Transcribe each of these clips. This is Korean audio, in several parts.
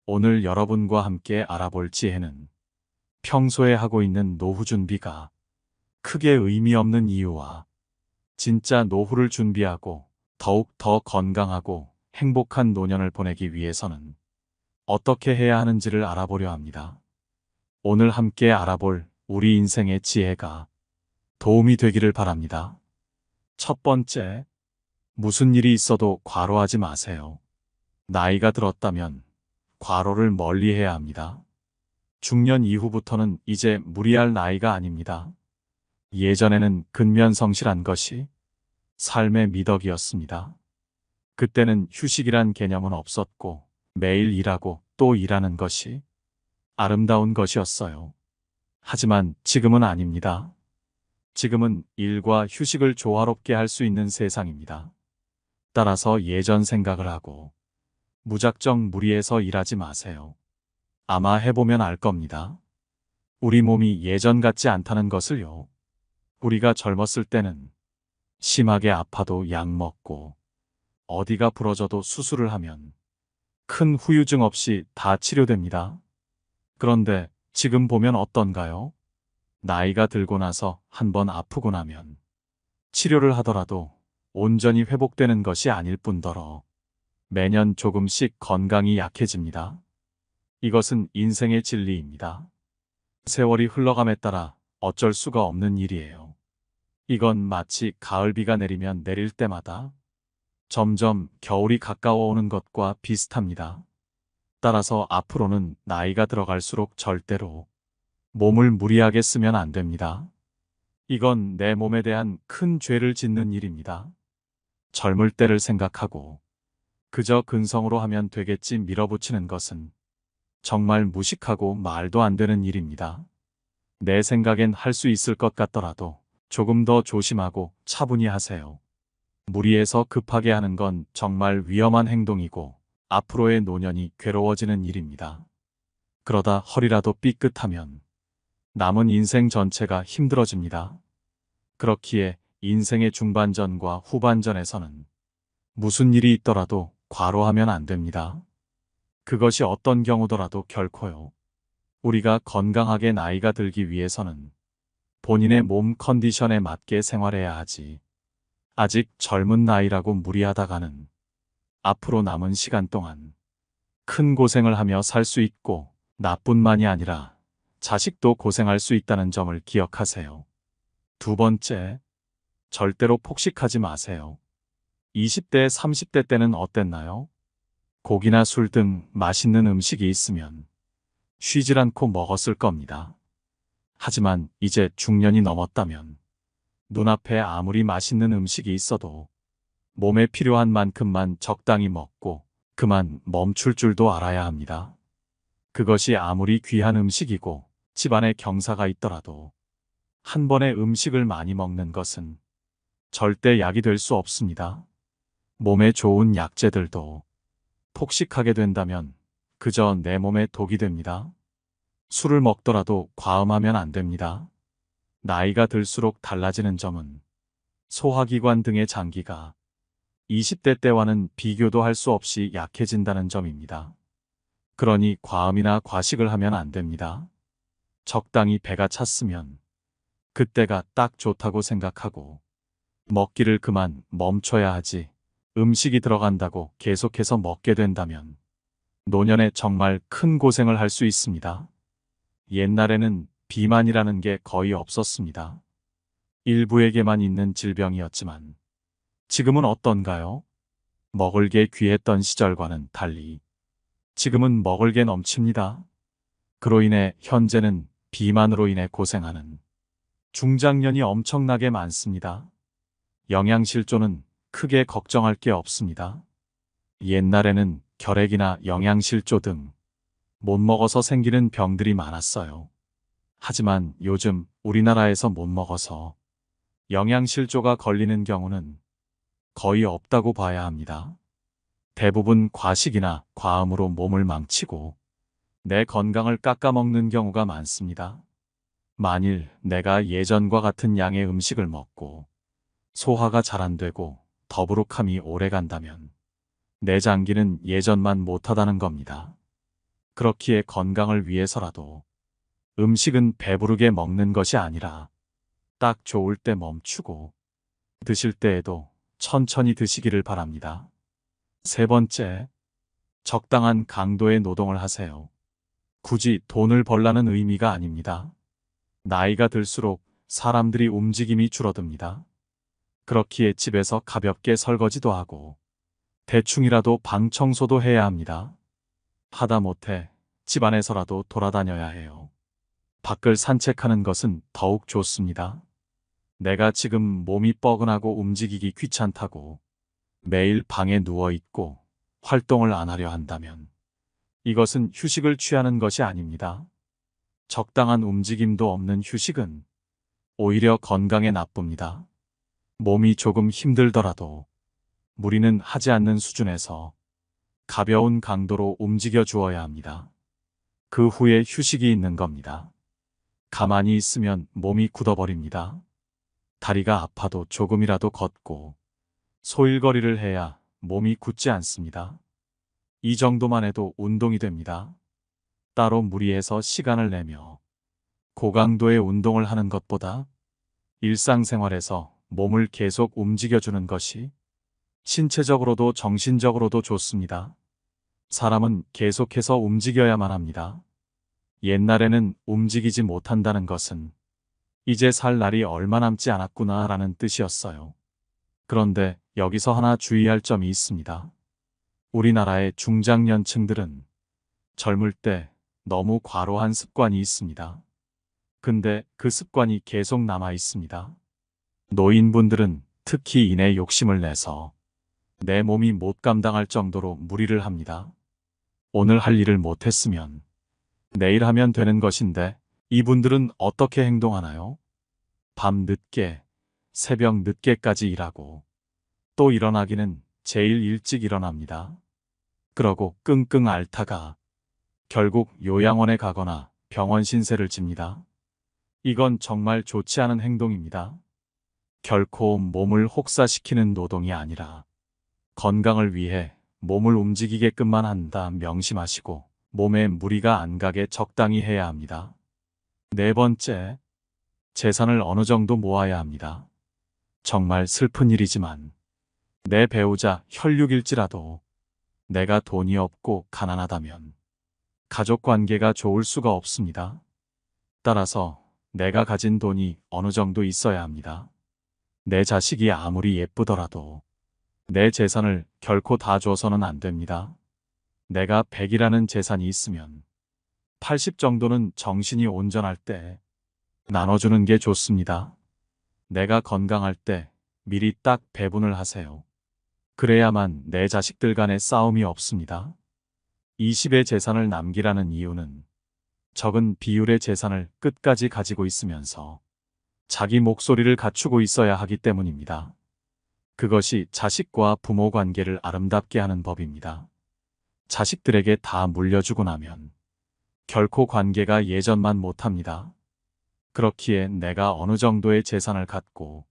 오늘 여러분과 함께 알아볼 지혜는 평소에 하고 있는 노후 준비가 크게 의미 없는 이유와 진짜 노후를 준비하고 더욱 더 건강하고 행복한 노년을 보내기 위해서는 어떻게 해야 하는지를 알아보려 합니다. 오늘 함께 알아볼 우리 인생의 지혜가 도움이 되기를 바랍니다. 첫 번째, 무슨 일이 있어도 과로하지 마세요. 나이가 들었다면 과로를 멀리해야 합니다. 중년 이후부터는 이제 무리할 나이가 아닙니다. 예전에는 근면성실한 것이 삶의 미덕이었습니다. 그때는 휴식이란 개념은 없었고 매일 일하고 또 일하는 것이 아름다운 것이었어요. 하지만 지금은 아닙니다. 지금은 일과 휴식을 조화롭게 할 수 있는 세상입니다. 따라서 예전 생각을 하고 무작정 무리해서 일하지 마세요. 아마 해보면 알 겁니다. 우리 몸이 예전 같지 않다는 것을요. 우리가 젊었을 때는 심하게 아파도 약 먹고 어디가 부러져도 수술을 하면 큰 후유증 없이 다 치료됩니다. 그런데 지금 보면 어떤가요? 나이가 들고 나서 한번 아프고 나면 치료를 하더라도 온전히 회복되는 것이 아닐 뿐더러 매년 조금씩 건강이 약해집니다. 이것은 인생의 진리입니다. 세월이 흘러감에 따라 어쩔 수가 없는 일이에요. 이건 마치 가을비가 내리면 내릴 때마다 점점 겨울이 가까워 오는 것과 비슷합니다. 따라서 앞으로는 나이가 들어갈수록 절대로 몸을 무리하게 쓰면 안 됩니다. 이건 내 몸에 대한 큰 죄를 짓는 일입니다. 젊을 때를 생각하고 그저 근성으로 하면 되겠지 밀어붙이는 것은 정말 무식하고 말도 안 되는 일입니다. 내 생각엔 할 수 있을 것 같더라도 조금 더 조심하고 차분히 하세요. 무리해서 급하게 하는 건 정말 위험한 행동이고 앞으로의 노년이 괴로워지는 일입니다. 그러다 허리라도 삐끗하면 남은 인생 전체가 힘들어집니다. 그렇기에 인생의 중반전과 후반전에서는 무슨 일이 있더라도 과로하면 안 됩니다. 그것이 어떤 경우더라도 결코요. 우리가 건강하게 나이가 들기 위해서는 본인의 몸 컨디션에 맞게 생활해야 하지. 아직 젊은 나이라고 무리하다가는 앞으로 남은 시간 동안 큰 고생을 하며 살 수 있고 나뿐만이 아니라 자식도 고생할 수 있다는 점을 기억하세요. 두 번째, 절대로 폭식하지 마세요. 20대, 30대 때는 어땠나요? 고기나 술 등 맛있는 음식이 있으면 쉬질 않고 먹었을 겁니다. 하지만 이제 중년이 넘었다면 눈앞에 아무리 맛있는 음식이 있어도 몸에 필요한 만큼만 적당히 먹고 그만 멈출 줄도 알아야 합니다. 그것이 아무리 귀한 음식이고 집안에 경사가 있더라도 한 번에 음식을 많이 먹는 것은 절대 약이 될 수 없습니다. 몸에 좋은 약재들도 폭식하게 된다면 그저 내 몸에 독이 됩니다. 술을 먹더라도 과음하면 안 됩니다. 나이가 들수록 달라지는 점은 소화기관 등의 장기가 20대 때와는 비교도 할 수 없이 약해진다는 점입니다. 그러니 과음이나 과식을 하면 안 됩니다. 적당히 배가 찼으면 그때가 딱 좋다고 생각하고 먹기를 그만 멈춰야 하지. 음식이 들어간다고 계속해서 먹게 된다면 노년에 정말 큰 고생을 할 수 있습니다. 옛날에는 비만이라는 게 거의 없었습니다. 일부에게만 있는 질병이었지만 지금은 어떤가요? 먹을 게 귀했던 시절과는 달리 지금은 먹을 게 넘칩니다. 그로 인해 현재는 비만으로 인해 고생하는 중장년이 엄청나게 많습니다. 영양실조는 크게 걱정할 게 없습니다. 옛날에는 결핵이나 영양실조 등 못 먹어서 생기는 병들이 많았어요. 하지만 요즘 우리나라에서 못 먹어서 영양실조가 걸리는 경우는 거의 없다고 봐야 합니다. 대부분 과식이나 과음으로 몸을 망치고 내 건강을 깎아먹는 경우가 많습니다. 만일 내가 예전과 같은 양의 음식을 먹고 소화가 잘 안 되고 더부룩함이 오래 간다면 내 장기는 예전만 못하다는 겁니다. 그렇기에 건강을 위해서라도 음식은 배부르게 먹는 것이 아니라 딱 좋을 때 멈추고 드실 때에도 천천히 드시기를 바랍니다. 세 번째, 적당한 강도의 노동을 하세요. 굳이 돈을 벌라는 의미가 아닙니다. 나이가 들수록 사람들이 움직임이 줄어듭니다. 그렇기에 집에서 가볍게 설거지도 하고 대충이라도 방 청소도 해야 합니다. 하다못해 집 안에서라도 돌아다녀야 해요. 밖을 산책하는 것은 더욱 좋습니다. 내가 지금 몸이 뻐근하고 움직이기 귀찮다고 매일 방에 누워 있고 활동을 안 하려 한다면 이것은 휴식을 취하는 것이 아닙니다. 적당한 움직임도 없는 휴식은 오히려 건강에 나쁩니다. 몸이 조금 힘들더라도 무리는 하지 않는 수준에서 가벼운 강도로 움직여 주어야 합니다. 그 후에 휴식이 있는 겁니다. 가만히 있으면 몸이 굳어버립니다. 다리가 아파도 조금이라도 걷고 소일거리를 해야 몸이 굳지 않습니다. 이 정도만 해도 운동이 됩니다. 따로 무리해서 시간을 내며 고강도의 운동을 하는 것보다 일상생활에서 몸을 계속 움직여주는 것이 신체적으로도 정신적으로도 좋습니다. 사람은 계속해서 움직여야만 합니다. 옛날에는 움직이지 못한다는 것은 이제 살 날이 얼마 남지 않았구나 라는 뜻이었어요. 그런데 여기서 하나 주의할 점이 있습니다. 우리나라의 중장년층들은 젊을 때 너무 과로한 습관이 있습니다. 근데 그 습관이 계속 남아 있습니다. 노인분들은 특히 이내 욕심을 내서 내 몸이 못 감당할 정도로 무리를 합니다. 오늘 할 일을 못했으면 내일 하면 되는 것인데 이분들은 어떻게 행동하나요? 밤 늦게, 새벽 늦게까지 일하고 또 일어나기는 제일 일찍 일어납니다. 그러고 끙끙 앓다가 결국 요양원에 가거나 병원 신세를 집니다. 이건 정말 좋지 않은 행동입니다. 결코 몸을 혹사시키는 노동이 아니라 건강을 위해 몸을 움직이게끔만 한다 명심하시고 몸에 무리가 안 가게 적당히 해야 합니다. 네 번째, 재산을 어느 정도 모아야 합니다. 정말 슬픈 일이지만 내 배우자 혈육일지라도 내가 돈이 없고 가난하다면 가족 관계가 좋을 수가 없습니다. 따라서 내가 가진 돈이 어느 정도 있어야 합니다. 내 자식이 아무리 예쁘더라도 내 재산을 결코 다 줘서는 안 됩니다. 내가 100이라는 재산이 있으면 80 정도는 정신이 온전할 때 나눠주는 게 좋습니다. 내가 건강할 때 미리 딱 배분을 하세요. 그래야만 내 자식들 간에 싸움이 없습니다. 20의 재산을 남기라는 이유는 적은 비율의 재산을 끝까지 가지고 있으면서 자기 목소리를 갖추고 있어야 하기 때문입니다. 그것이 자식과 부모 관계를 아름답게 하는 법입니다. 자식들에게 다 물려주고 나면 결코 관계가 예전만 못합니다. 그렇기에 내가 어느 정도의 재산을 갖고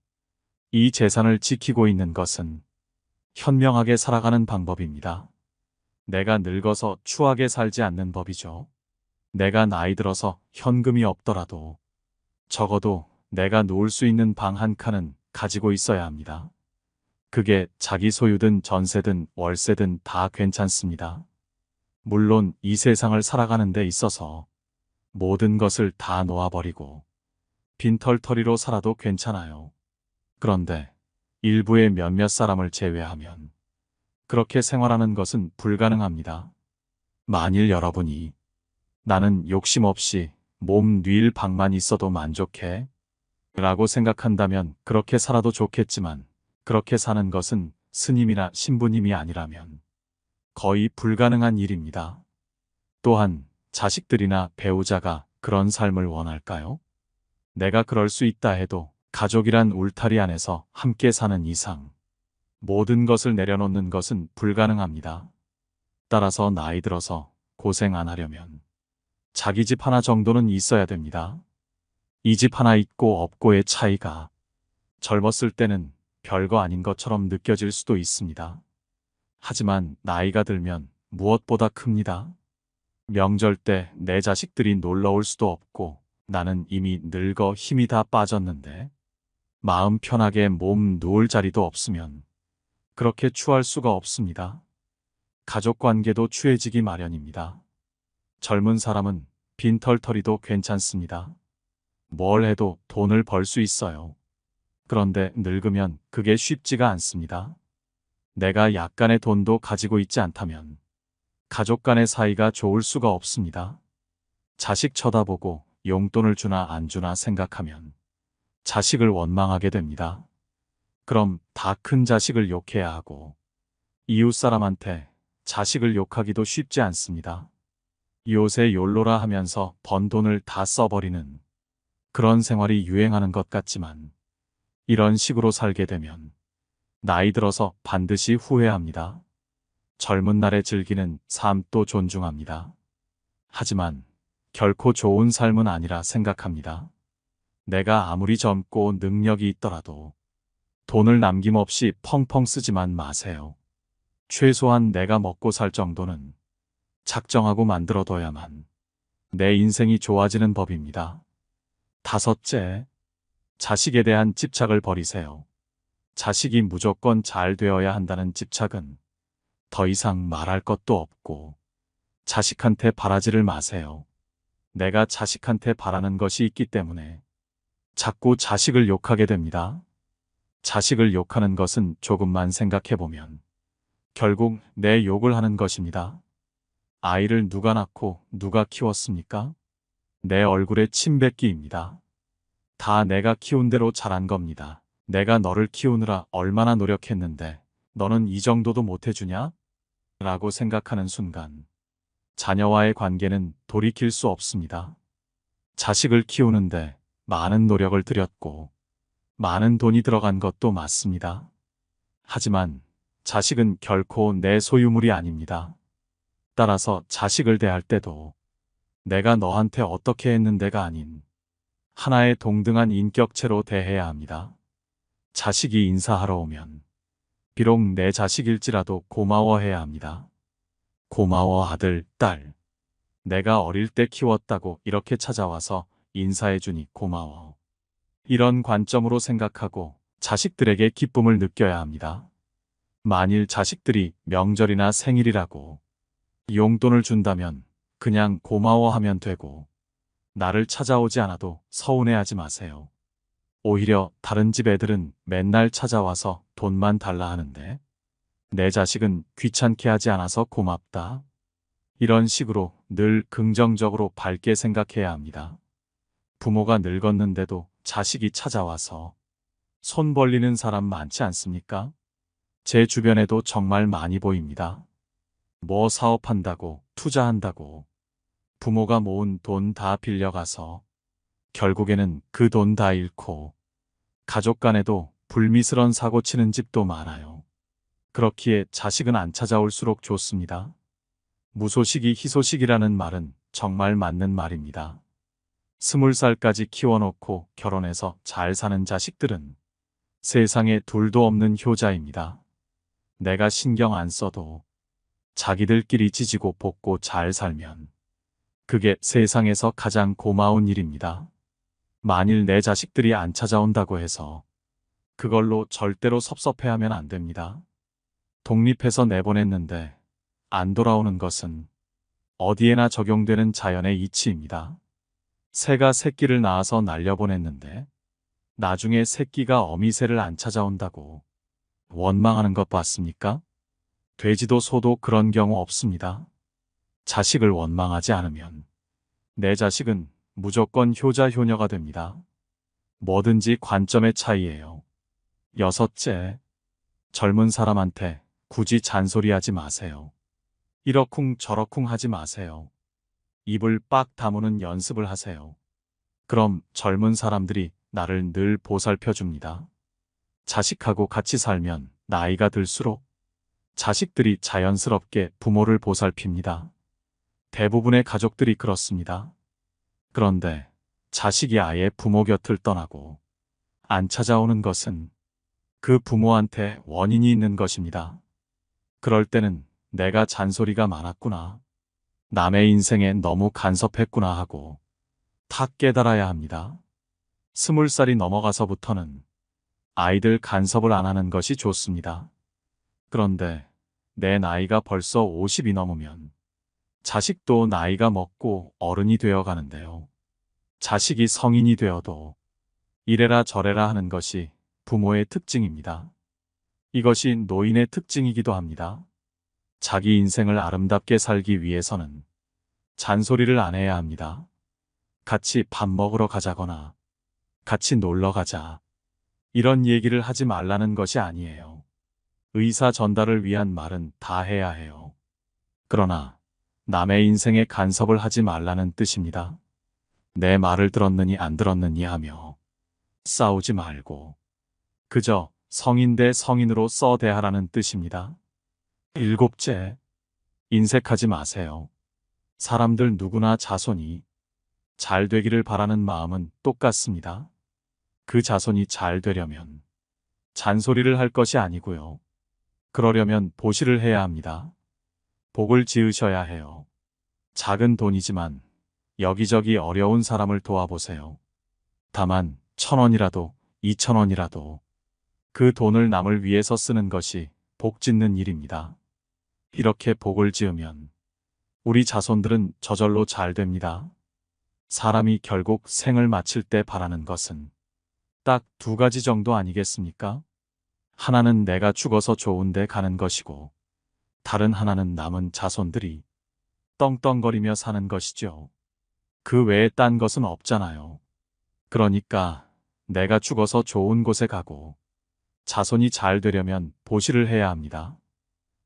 이 재산을 지키고 있는 것은 현명하게 살아가는 방법입니다. 내가 늙어서 추하게 살지 않는 법이죠. 내가 나이 들어서 현금이 없더라도 적어도 내가 누울 수 있는 방 한 칸은 가지고 있어야 합니다. 그게 자기 소유든 전세든 월세든 다 괜찮습니다. 물론 이 세상을 살아가는 데 있어서 모든 것을 다 놓아버리고 빈털터리로 살아도 괜찮아요. 그런데 일부의 몇몇 사람을 제외하면 그렇게 생활하는 것은 불가능합니다. 만일 여러분이 나는 욕심 없이 몸 뉘일 방만 있어도 만족해 라고 생각한다면 그렇게 살아도 좋겠지만 그렇게 사는 것은 스님이나 신부님이 아니라면 거의 불가능한 일입니다. 또한 자식들이나 배우자가 그런 삶을 원할까요? 내가 그럴 수 있다 해도 가족이란 울타리 안에서 함께 사는 이상 모든 것을 내려놓는 것은 불가능합니다. 따라서 나이 들어서 고생 안 하려면 자기 집 하나 정도는 있어야 됩니다. 이 집 하나 있고 없고의 차이가 젊었을 때는 별거 아닌 것처럼 느껴질 수도 있습니다. 하지만 나이가 들면 무엇보다 큽니다. 명절 때 내 자식들이 놀러 올 수도 없고 나는 이미 늙어 힘이 다 빠졌는데 마음 편하게 몸 누울 자리도 없으면 그렇게 추할 수가 없습니다. 가족 관계도 추해지기 마련입니다. 젊은 사람은 빈털터리도 괜찮습니다. 뭘 해도 돈을 벌 수 있어요. 그런데 늙으면 그게 쉽지가 않습니다. 내가 약간의 돈도 가지고 있지 않다면 가족 간의 사이가 좋을 수가 없습니다. 자식 쳐다보고 용돈을 주나 안 주나 생각하면 자식을 원망하게 됩니다. 그럼 다 큰 자식을 욕해야 하고 이웃 사람한테 자식을 욕하기도 쉽지 않습니다. 요새 욜로라 하면서 번 돈을 다 써버리는 그런 생활이 유행하는 것 같지만 이런 식으로 살게 되면 나이 들어서 반드시 후회합니다. 젊은 날에 즐기는 삶도 존중합니다. 하지만 결코 좋은 삶은 아니라 생각합니다. 내가 아무리 젊고 능력이 있더라도 돈을 남김없이 펑펑 쓰지만 마세요. 최소한 내가 먹고 살 정도는 작정하고 만들어둬야만 내 인생이 좋아지는 법입니다. 다섯째, 자식에 대한 집착을 버리세요. 자식이 무조건 잘 되어야 한다는 집착은 더 이상 말할 것도 없고 자식한테 바라지를 마세요. 내가 자식한테 바라는 것이 있기 때문에 자꾸 자식을 욕하게 됩니다. 자식을 욕하는 것은 조금만 생각해보면 결국 내 욕을 하는 것입니다. 아이를 누가 낳고 누가 키웠습니까? 내 얼굴에 침 뱉기입니다. 다 내가 키운 대로 자란 겁니다. 내가 너를 키우느라 얼마나 노력했는데 너는 이 정도도 못해주냐? 라고 생각하는 순간 자녀와의 관계는 돌이킬 수 없습니다. 자식을 키우는데 많은 노력을 들였고 많은 돈이 들어간 것도 맞습니다. 하지만 자식은 결코 내 소유물이 아닙니다. 따라서 자식을 대할 때도 내가 너한테 어떻게 했는데가 아닌 하나의 동등한 인격체로 대해야 합니다. 자식이 인사하러 오면 비록 내 자식일지라도 고마워해야 합니다. 고마워 아들, 딸. 내가 어릴 때 키웠다고 이렇게 찾아와서 인사해주니 고마워. 이런 관점으로 생각하고 자식들에게 기쁨을 느껴야 합니다. 만일 자식들이 명절이나 생일이라고 용돈을 준다면 그냥 고마워하면 되고 나를 찾아오지 않아도 서운해하지 마세요. 오히려 다른 집 애들은 맨날 찾아와서 돈만 달라 하는데 내 자식은 귀찮게 하지 않아서 고맙다. 이런 식으로 늘 긍정적으로 밝게 생각해야 합니다. 부모가 늙었는데도 자식이 찾아와서 손 벌리는 사람 많지 않습니까? 제 주변에도 정말 많이 보입니다. 뭐 사업한다고, 투자한다고 부모가 모은 돈 다 빌려가서 결국에는 그 돈 다 잃고 가족 간에도 불미스런 사고 치는 집도 많아요. 그렇기에 자식은 안 찾아올수록 좋습니다. 무소식이 희소식이라는 말은 정말 맞는 말입니다. 20살까지 키워놓고 결혼해서 잘 사는 자식들은 세상에 둘도 없는 효자입니다. 내가 신경 안 써도 자기들끼리 지지고 볶고 잘 살면 그게 세상에서 가장 고마운 일입니다. 만일 내 자식들이 안 찾아온다고 해서 그걸로 절대로 섭섭해하면 안 됩니다. 독립해서 내보냈는데 안 돌아오는 것은 어디에나 적용되는 자연의 이치입니다. 새가 새끼를 낳아서 날려보냈는데 나중에 새끼가 어미새를 안 찾아온다고 원망하는 것 봤습니까? 돼지도 소도 그런 경우 없습니다. 자식을 원망하지 않으면 내 자식은 무조건 효자 효녀가 됩니다. 뭐든지 관점의 차이예요. 여섯째, 젊은 사람한테 굳이 잔소리하지 마세요. 이러쿵 저러쿵 하지 마세요. 입을 빡 다무는 연습을 하세요. 그럼 젊은 사람들이 나를 늘 보살펴 줍니다. 자식하고 같이 살면 나이가 들수록 자식들이 자연스럽게 부모를 보살핍니다. 대부분의 가족들이 그렇습니다. 그런데 자식이 아예 부모 곁을 떠나고 안 찾아오는 것은 그 부모한테 원인이 있는 것입니다. 그럴 때는 내가 잔소리가 많았구나. 남의 인생에 너무 간섭했구나 하고 탁 깨달아야 합니다. 20살이 넘어가서부터는 아이들 간섭을 안 하는 것이 좋습니다. 그런데 내 나이가 벌써 50이 넘으면 자식도 나이가 먹고 어른이 되어 가는데요. 자식이 성인이 되어도 이래라 저래라 하는 것이 부모의 특징입니다. 이것이 노인의 특징이기도 합니다. 자기 인생을 아름답게 살기 위해서는 잔소리를 안 해야 합니다. 같이 밥 먹으러 가자거나 같이 놀러 가자. 이런 얘기를 하지 말라는 것이 아니에요. 의사 전달을 위한 말은 다 해야 해요. 그러나 남의 인생에 간섭을 하지 말라는 뜻입니다. 내 말을 들었느니 안 들었느니 하며 싸우지 말고 그저 성인 대 성인으로 대하라는 뜻입니다. 7째, 인색하지 마세요. 사람들 누구나 자손이 잘 되기를 바라는 마음은 똑같습니다. 그 자손이 잘 되려면 잔소리를 할 것이 아니고요. 그러려면 보시를 해야 합니다. 복을 지으셔야 해요. 작은 돈이지만 여기저기 어려운 사람을 도와보세요. 다만 1,000원이라도 2,000원이라도 그 돈을 남을 위해서 쓰는 것이 복 짓는 일입니다. 이렇게 복을 지으면 우리 자손들은 저절로 잘 됩니다. 사람이 결국 생을 마칠 때 바라는 것은 딱 2가지 정도 아니겠습니까? 하나는 내가 죽어서 좋은 데 가는 것이고 다른 하나는 남은 자손들이 떵떵거리며 사는 것이죠. 그 외에 딴 것은 없잖아요. 그러니까 내가 죽어서 좋은 곳에 가고 자손이 잘 되려면 보시를 해야 합니다.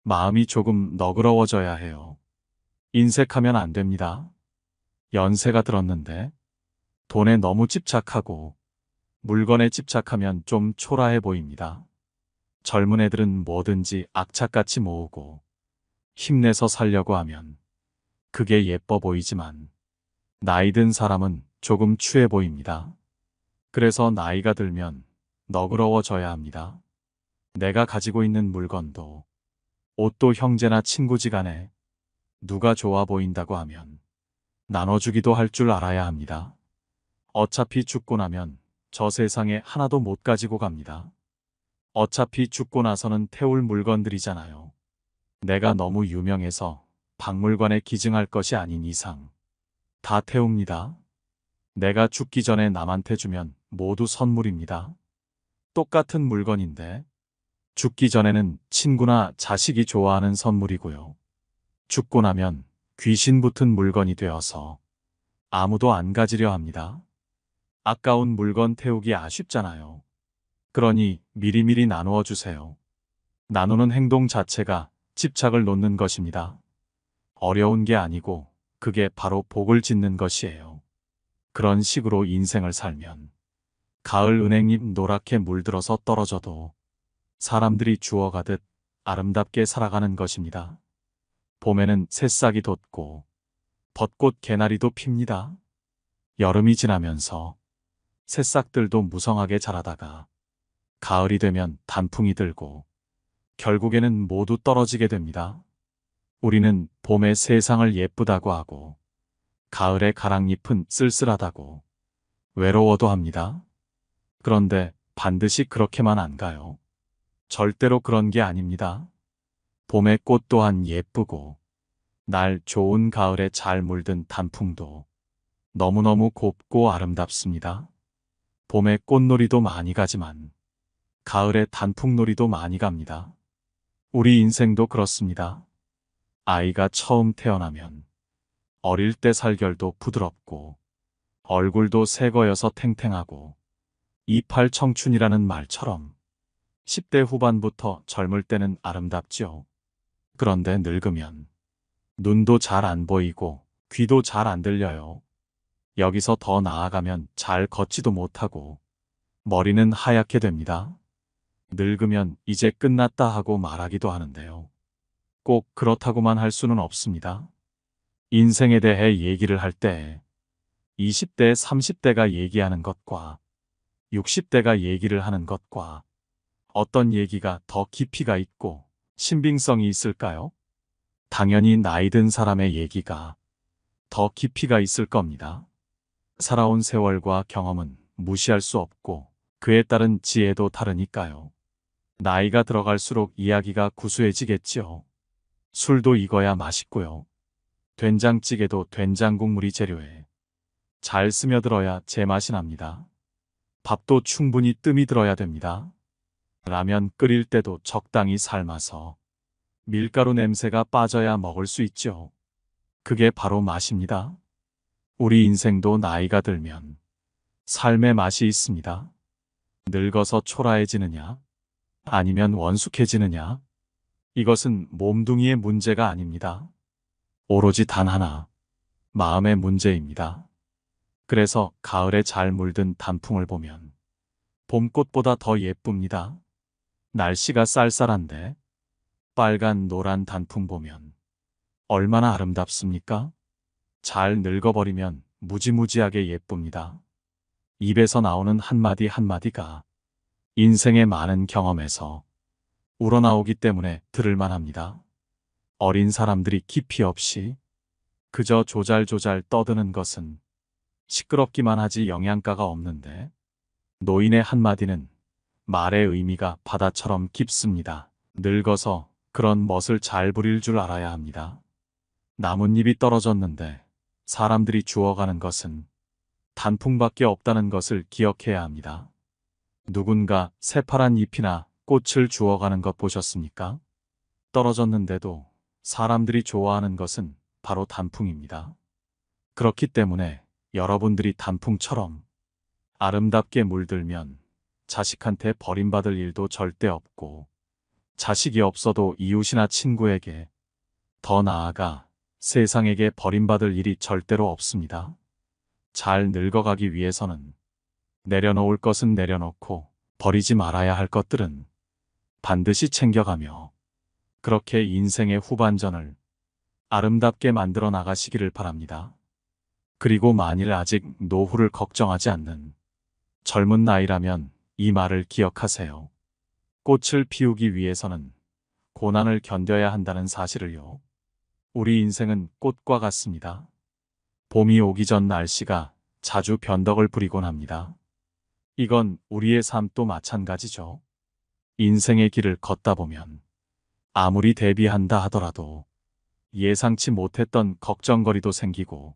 마음이 조금 너그러워져야 해요. 인색하면 안 됩니다. 연세가 들었는데 돈에 너무 집착하고 물건에 집착하면 좀 초라해 보입니다. 젊은 애들은 뭐든지 악착같이 모으고 힘내서 살려고 하면 그게 예뻐 보이지만 나이 든 사람은 조금 추해 보입니다. 그래서 나이가 들면 너그러워져야 합니다. 내가 가지고 있는 물건도 옷도 형제나 친구지간에 누가 좋아 보인다고 하면 나눠주기도 할 줄 알아야 합니다. 어차피 죽고 나면 저 세상에 하나도 못 가지고 갑니다. 어차피 죽고 나서는 태울 물건들이잖아요. 내가 너무 유명해서 박물관에 기증할 것이 아닌 이상 다 태웁니다. 내가 죽기 전에 남한테 주면 모두 선물입니다. 똑같은 물건인데 죽기 전에는 친구나 자식이 좋아하는 선물이고요. 죽고 나면 귀신 붙은 물건이 되어서 아무도 안 가지려 합니다. 아까운 물건 태우기 아쉽잖아요. 그러니 미리미리 나누어 주세요. 나누는 행동 자체가 집착을 놓는 것입니다. 어려운 게 아니고 그게 바로 복을 짓는 것이에요. 그런 식으로 인생을 살면 가을 은행잎 노랗게 물들어서 떨어져도 사람들이 주워가듯 아름답게 살아가는 것입니다. 봄에는 새싹이 돋고 벚꽃 개나리도 핍니다. 여름이 지나면서 새싹들도 무성하게 자라다가 가을이 되면 단풍이 들고 결국에는 모두 떨어지게 됩니다. 우리는 봄에 세상을 예쁘다고 하고 가을의 가랑잎은 쓸쓸하다고 외로워도 합니다. 그런데 반드시 그렇게만 안 가요. 절대로 그런 게 아닙니다. 봄의 꽃 또한 예쁘고 날 좋은 가을에 잘 물든 단풍도 너무너무 곱고 아름답습니다. 봄에 꽃놀이도 많이 가지만 가을에 단풍놀이도 많이 갑니다. 우리 인생도 그렇습니다. 아이가 처음 태어나면 어릴 때 살결도 부드럽고 얼굴도 새거여서 탱탱하고 이팔 청춘이라는 말처럼 10대 후반부터 젊을 때는 아름답지요. 그런데 늙으면 눈도 잘 안 보이고 귀도 잘 안 들려요. 여기서 더 나아가면 잘 걷지도 못하고 머리는 하얗게 됩니다. 늙으면 이제 끝났다 하고 말하기도 하는데요. 꼭 그렇다고만 할 수는 없습니다. 인생에 대해 얘기를 할 때 20대, 30대가 얘기하는 것과 60대가 얘기를 하는 것과 어떤 얘기가 더 깊이가 있고 신빙성이 있을까요? 당연히 나이 든 사람의 얘기가 더 깊이가 있을 겁니다. 살아온 세월과 경험은 무시할 수 없고 그에 따른 지혜도 다르니까요. 나이가 들어갈수록 이야기가 구수해지겠지요. 술도 익어야 맛있고요. 된장찌개도 된장 국물이 재료에 잘 스며들어야 제맛이 납니다. 밥도 충분히 뜸이 들어야 됩니다. 라면 끓일 때도 적당히 삶아서 밀가루 냄새가 빠져야 먹을 수 있죠. 그게 바로 맛입니다. 우리 인생도 나이가 들면 삶의 맛이 있습니다. 늙어서 초라해지느냐, 아니면 원숙해지느냐, 이것은 몸뚱이의 문제가 아닙니다. 오로지 단 하나, 마음의 문제입니다. 그래서 가을에 잘 물든 단풍을 보면 봄꽃보다 더 예쁩니다. 날씨가 쌀쌀한데 빨간 노란 단풍 보면 얼마나 아름답습니까? 잘 늙어버리면 무지무지하게 예쁩니다. 입에서 나오는 한마디 한마디가 인생의 많은 경험에서 우러나오기 때문에 들을만 합니다. 어린 사람들이 깊이 없이 그저 조잘조잘 떠드는 것은 시끄럽기만 하지 영양가가 없는데 노인의 한마디는 말의 의미가 바다처럼 깊습니다. 늙어서 그런 멋을 잘 부릴 줄 알아야 합니다. 나뭇잎이 떨어졌는데 사람들이 주워가는 것은 단풍밖에 없다는 것을 기억해야 합니다. 누군가 새파란 잎이나 꽃을 주워가는 것 보셨습니까? 떨어졌는데도 사람들이 좋아하는 것은 바로 단풍입니다. 그렇기 때문에 여러분들이 단풍처럼 아름답게 물들면 자식한테 버림받을 일도 절대 없고 자식이 없어도 이웃이나 친구에게 더 나아가 세상에게 버림받을 일이 절대로 없습니다. 잘 늙어가기 위해서는 내려놓을 것은 내려놓고 버리지 말아야 할 것들은 반드시 챙겨가며 그렇게 인생의 후반전을 아름답게 만들어 나가시기를 바랍니다. 그리고 만일 아직 노후를 걱정하지 않는 젊은 나이라면 이 말을 기억하세요. 꽃을 피우기 위해서는 고난을 견뎌야 한다는 사실을요. 우리 인생은 꽃과 같습니다. 봄이 오기 전 날씨가 자주 변덕을 부리곤 합니다. 이건 우리의 삶도 마찬가지죠. 인생의 길을 걷다 보면 아무리 대비한다 하더라도 예상치 못했던 걱정거리도 생기고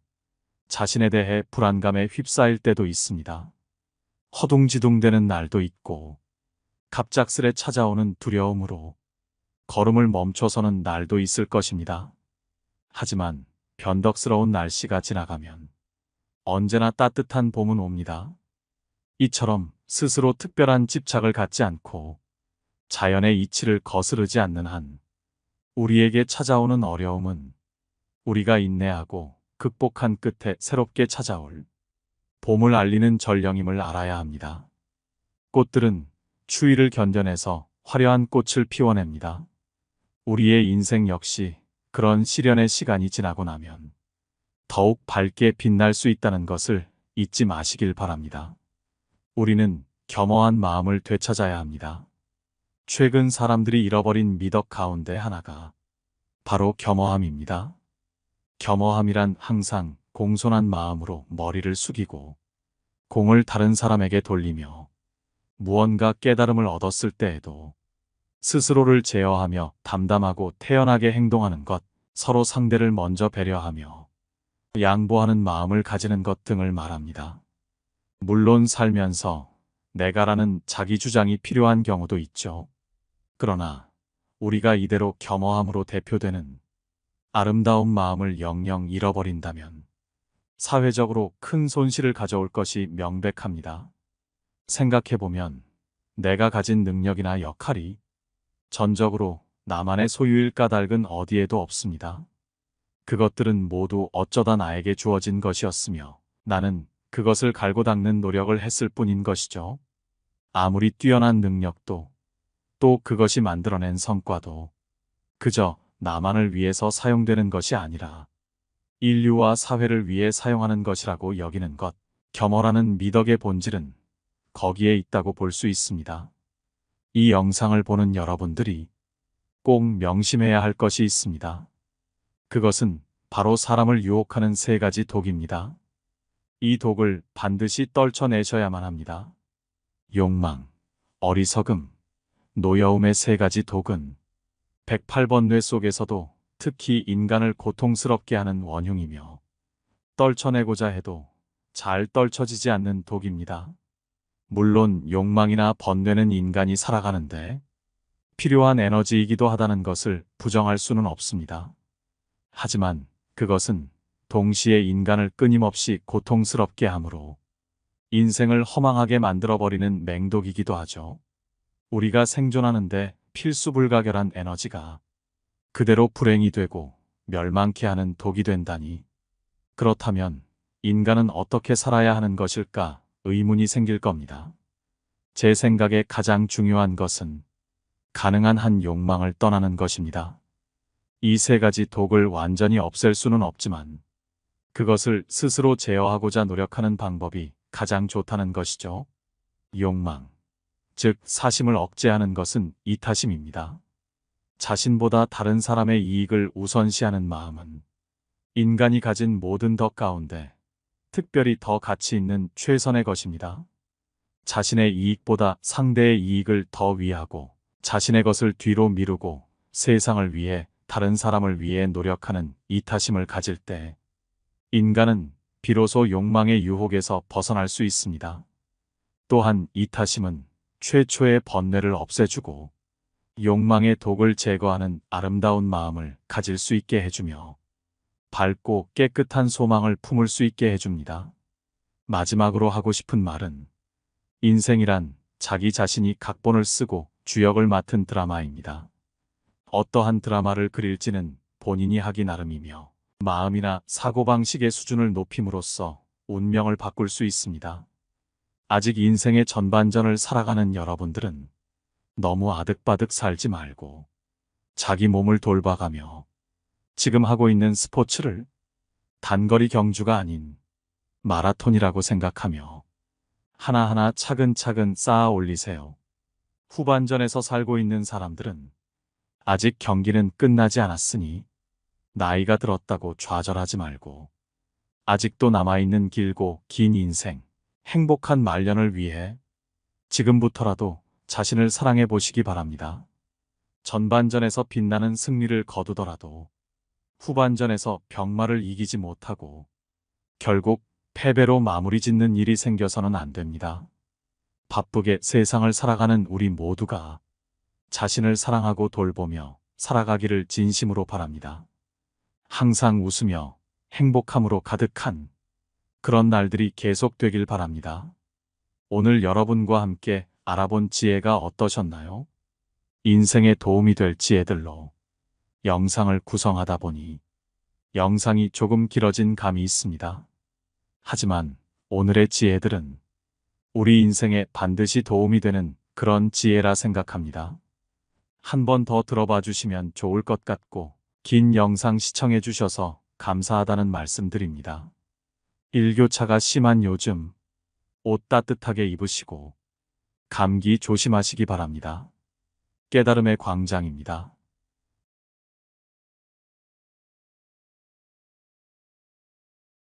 자신에 대해 불안감에 휩싸일 때도 있습니다. 허둥지둥대는 날도 있고 갑작스레 찾아오는 두려움으로 걸음을 멈춰서는 날도 있을 것입니다. 하지만 변덕스러운 날씨가 지나가면 언제나 따뜻한 봄은 옵니다. 이처럼 스스로 특별한 집착을 갖지 않고 자연의 이치를 거스르지 않는 한 우리에게 찾아오는 어려움은 우리가 인내하고 극복한 끝에 새롭게 찾아올 봄을 알리는 전령임을 알아야 합니다. 꽃들은 추위를 견뎌내서 화려한 꽃을 피워냅니다. 우리의 인생 역시 그런 시련의 시간이 지나고 나면 더욱 밝게 빛날 수 있다는 것을 잊지 마시길 바랍니다. 우리는 겸허한 마음을 되찾아야 합니다. 최근 사람들이 잃어버린 미덕 가운데 하나가 바로 겸허함입니다. 겸허함이란 항상 공손한 마음으로 머리를 숙이고 공을 다른 사람에게 돌리며 무언가 깨달음을 얻었을 때에도 스스로를 제어하며 담담하고 태연하게 행동하는 것, 서로 상대를 먼저 배려하며 양보하는 마음을 가지는 것 등을 말합니다. 물론 살면서 내가라는 자기 주장이 필요한 경우도 있죠. 그러나 우리가 이대로 겸허함으로 대표되는 아름다운 마음을 영영 잃어버린다면 사회적으로 큰 손실을 가져올 것이 명백합니다. 생각해보면 내가 가진 능력이나 역할이 전적으로 나만의 소유일 까닭은 어디에도 없습니다. 그것들은 모두 어쩌다 나에게 주어진 것이었으며 나는 그것을 갈고 닦는 노력을 했을 뿐인 것이죠. 아무리 뛰어난 능력도 또 그것이 만들어낸 성과도 그저 나만을 위해서 사용되는 것이 아니라 인류와 사회를 위해 사용하는 것이라고 여기는 것, 겸허라는 미덕의 본질은 거기에 있다고 볼 수 있습니다. 이 영상을 보는 여러분들이 꼭 명심해야 할 것이 있습니다. 그것은 바로 사람을 유혹하는 세 가지 독입니다. 이 독을 반드시 떨쳐내셔야만 합니다. 욕망, 어리석음, 노여움의 세 가지 독은 108번 뇌 속에서도 특히 인간을 고통스럽게 하는 원흉이며 떨쳐내고자 해도 잘 떨쳐지지 않는 독입니다. 물론 욕망이나 번뇌는 인간이 살아가는데 필요한 에너지이기도 하다는 것을 부정할 수는 없습니다. 하지만 그것은 동시에 인간을 끊임없이 고통스럽게 하므로 인생을 허망하게 만들어버리는 맹독이기도 하죠. 우리가 생존하는데 필수 불가결한 에너지가 그대로 불행이 되고 멸망케 하는 독이 된다니. 그렇다면 인간은 어떻게 살아야 하는 것일까 의문이 생길 겁니다. 제 생각에 가장 중요한 것은 가능한 한 욕망을 떠나는 것입니다. 이 세 가지 독을 완전히 없앨 수는 없지만 그것을 스스로 제어하고자 노력하는 방법이 가장 좋다는 것이죠. 욕망, 즉 사심을 억제하는 것은 이타심입니다. 자신보다 다른 사람의 이익을 우선시하는 마음은 인간이 가진 모든 덕 가운데 특별히 더 가치 있는 최선의 것입니다. 자신의 이익보다 상대의 이익을 더 위하고 자신의 것을 뒤로 미루고 세상을 위해 다른 사람을 위해 노력하는 이타심을 가질 때 인간은 비로소 욕망의 유혹에서 벗어날 수 있습니다. 또한 이타심은 최초의 번뇌를 없애주고 욕망의 독을 제거하는 아름다운 마음을 가질 수 있게 해주며 밝고 깨끗한 소망을 품을 수 있게 해줍니다. 마지막으로 하고 싶은 말은 인생이란 자기 자신이 각본을 쓰고 주역을 맡은 드라마입니다. 어떠한 드라마를 그릴지는 본인이 하기 나름이며 마음이나 사고방식의 수준을 높임으로써 운명을 바꿀 수 있습니다. 아직 인생의 전반전을 살아가는 여러분들은 너무 아득바득 살지 말고 자기 몸을 돌봐가며 지금 하고 있는 스포츠를 단거리 경주가 아닌 마라톤이라고 생각하며 하나하나 차근차근 쌓아 올리세요. 후반전에서 살고 있는 사람들은 아직 경기는 끝나지 않았으니 나이가 들었다고 좌절하지 말고 아직도 남아있는 길고 긴 인생, 행복한 말년을 위해 지금부터라도 자신을 사랑해 보시기 바랍니다. 전반전에서 빛나는 승리를 거두더라도 후반전에서 병마를 이기지 못하고 결국 패배로 마무리 짓는 일이 생겨서는 안 됩니다. 바쁘게 세상을 살아가는 우리 모두가 자신을 사랑하고 돌보며 살아가기를 진심으로 바랍니다. 항상 웃으며 행복함으로 가득한 그런 날들이 계속되길 바랍니다. 오늘 여러분과 함께 알아본 지혜가 어떠셨나요? 인생에 도움이 될 지혜들로 영상을 구성하다 보니 영상이 조금 길어진 감이 있습니다. 하지만 오늘의 지혜들은 우리 인생에 반드시 도움이 되는 그런 지혜라 생각합니다. 한 번 더 들어봐 주시면 좋을 것 같고 긴 영상 시청해 주셔서 감사하다는 말씀드립니다. 일교차가 심한 요즘 옷 따뜻하게 입으시고 감기 조심하시기 바랍니다. 깨달음의 광장입니다.